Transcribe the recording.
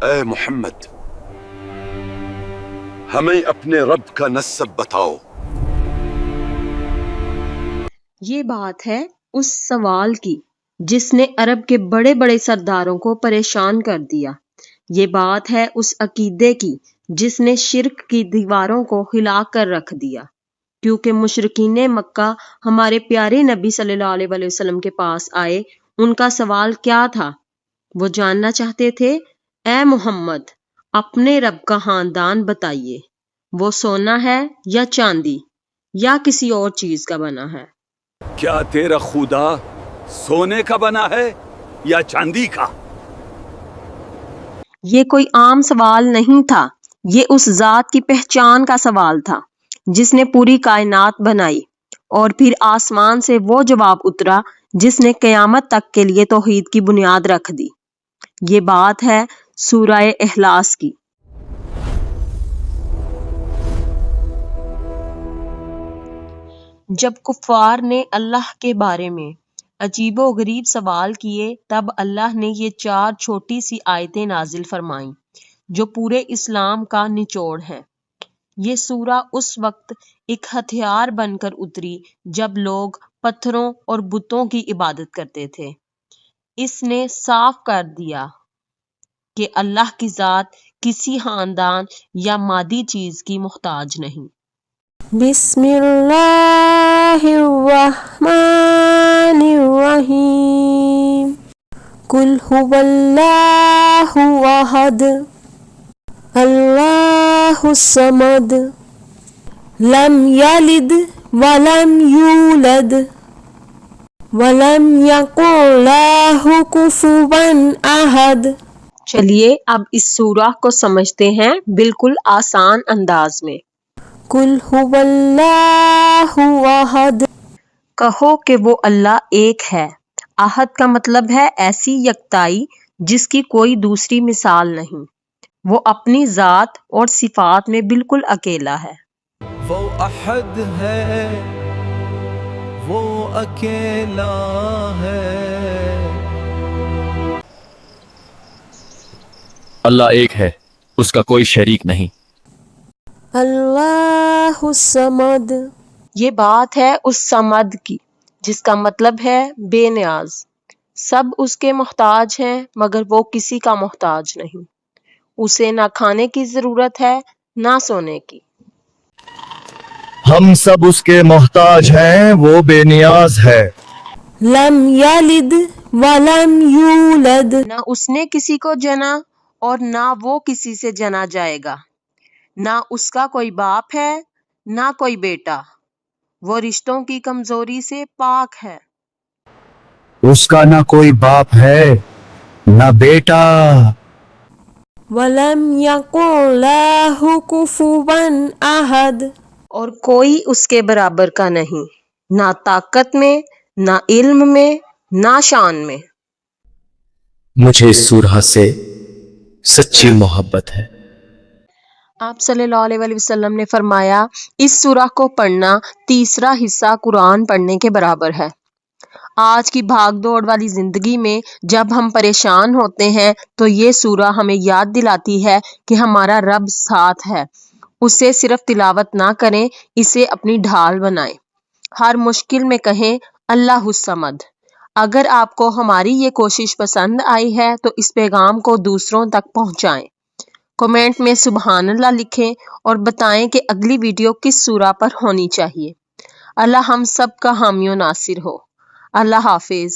اے محمد ہمیں اپنے رب کا نسب بتاؤ۔ یہ بات ہے اس سوال کی جس نے عرب کے بڑے بڑے سرداروں کو پریشان کر دیا۔ یہ بات ہے اس عقیدے کی جس نے شرک کی دیواروں کو ہلا کر رکھ دیا، کیونکہ مشرکین مکہ ہمارے پیارے نبی صلی اللہ علیہ وسلم کے پاس آئے۔ ان کا سوال کیا تھا؟ وہ جاننا چاہتے تھے، اے محمد اپنے رب کا خاندان بتائیے، وہ سونا ہے یا چاندی یا کسی اور چیز کا بنا ہے؟ کیا تیرا خدا سونے کا بنا ہے یا چاندی کا؟ یہ کوئی عام سوال نہیں تھا، یہ اس ذات کی پہچان کا سوال تھا جس نے پوری کائنات بنائی، اور پھر آسمان سے وہ جواب اترا جس نے قیامت تک کے لیے توحید کی بنیاد رکھ دی۔ یہ بات ہے سورہ اخلاص کی۔ جب کفار نے اللہ کے بارے میں عجیب و غریب سوال کیے، تب اللہ نے یہ 4 چھوٹی سی آیتیں نازل فرمائیں جو پورے اسلام کا نچوڑ ہیں۔ یہ سورہ اس وقت ایک ہتھیار بن کر اتری جب لوگ پتھروں اور بتوں کی عبادت کرتے تھے۔ اس نے صاف کر دیا کہ اللہ کی ذات کسی خاندان یا مادی چیز کی محتاج نہیں۔ بسم اللہ الرحمن الرحیم قل هو اللہ احد اللہ الصمد لم یلد ولم یولد ولم یکن لہ کفوا احد۔ چلیے اب اس سورہ کو سمجھتے ہیں بالکل آسان انداز میں۔ قل هو اللہ احد، کہو کہ وہ اللہ ایک ہے۔ احد کا مطلب ہے ایسی یکتائی جس کی کوئی دوسری مثال نہیں، وہ اپنی ذات اور صفات میں بالکل اکیلا ہے۔ وہ احد ہے، وہ اکیلا ہے۔ اللہ ایک ہے، اس کا کوئی شریک نہیں۔ اللہ الصمد، یہ بات ہے اس صمد کی جس کا مطلب ہے بے نیاز۔ سب اس کے محتاج ہیں مگر وہ کسی کا محتاج نہیں۔ اسے نہ کھانے کی ضرورت ہے نہ سونے کی۔ ہم سب اس کے محتاج ہیں، وہ بے نیاز ہے۔ لم یلد ولم یولد، نہ اس نے کسی کو جنا اور نہ وہ کسی سے جنا جائے گا۔ نہ اس کا کوئی باپ ہے نہ کوئی بیٹا، وہ رشتوں کی کمزوری سے پاک ہے۔ اس کا نہ کوئی باپ ہے نہ بیٹا۔ وَلَمْ يَكُنْ لَهُ كُفُوًا أَحَدٌ، اور کوئی اس کے برابر کا نہیں، نہ طاقت میں، نہ علم میں، نہ شان میں۔ مجھے اس سورہ سے سچی محبت ہے۔ آپ صلی اللہ علیہ وسلم نے فرمایا، اس سورہ کو پڑھنا تیسرا حصہ قرآن پڑھنے کے برابر ہے۔ آج کی بھاگ دوڑ والی زندگی میں جب ہم پریشان ہوتے ہیں تو یہ سورہ ہمیں یاد دلاتی ہے کہ ہمارا رب ساتھ ہے۔ اسے صرف تلاوت نہ کریں، اسے اپنی ڈھال بنائیں۔ ہر مشکل میں کہیں اللہ الصمد۔ اگر آپ کو ہماری یہ کوشش پسند آئی ہے تو اس پیغام کو دوسروں تک پہنچائیں۔ کمنٹ میں سبحان اللہ لکھیں اور بتائیں کہ اگلی ویڈیو کس سورہ پر ہونی چاہیے۔ اللہ ہم سب کا حامی و ناصر ہو۔ اللہ حافظ۔